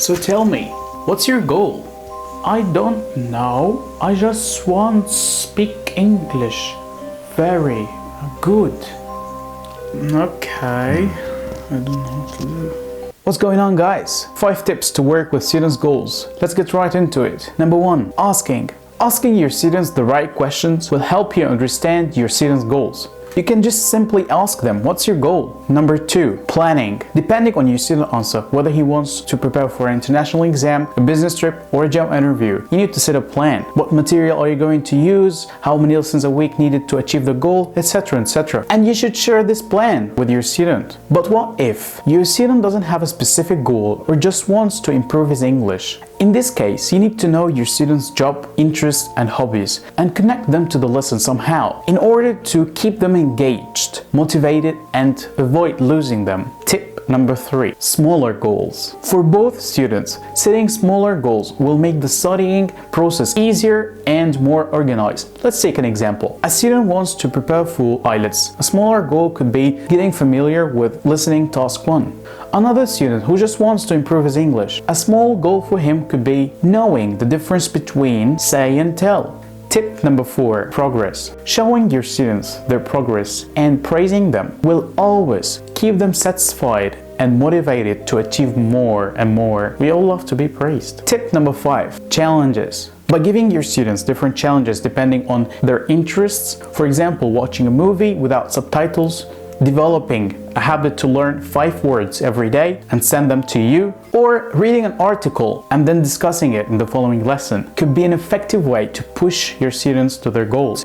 So tell me, what's your goal? I don't know. I just want to speak English. Very good. Okay. I don't know what to do. What's going on, guys? 5 tips to work with students' goals. Let's get right into it. Number 1, asking. Asking your students the right questions will help you understand your students' goals. You can just simply ask them, what's your goal? Number 2, planning. Depending on your student answer, whether he wants to prepare for an international exam, a business trip, or a job interview, you need to set a plan. What material are you going to use? How many lessons a week needed to achieve the goal, etc., etc. And you should share this plan with your student. But what if your student doesn't have a specific goal or just wants to improve his English? In this case, you need to know your students' job, interests, and hobbies and connect them to the lesson somehow in order to keep them engaged, motivated, and avoid losing them. Tip number 3, smaller goals. For both students, setting smaller goals will make the studying process easier and more organized. Let's take an example. A student wants to prepare for IELTS. A smaller goal could be getting familiar with listening task 1. Another student who just wants to improve his English. A small goal for him could be knowing the difference between say and tell. Tip number 4, progress. Showing your students their progress and praising them will always keep them satisfied and motivated to achieve more and more. We all love to be praised. Tip number 5, challenges. By giving your students different challenges depending on their interests, for example, watching a movie without subtitles, developing a habit to learn 5 words every day and send them to you, or reading an article and then discussing it in the following lesson could be an effective way to push your students to their goals.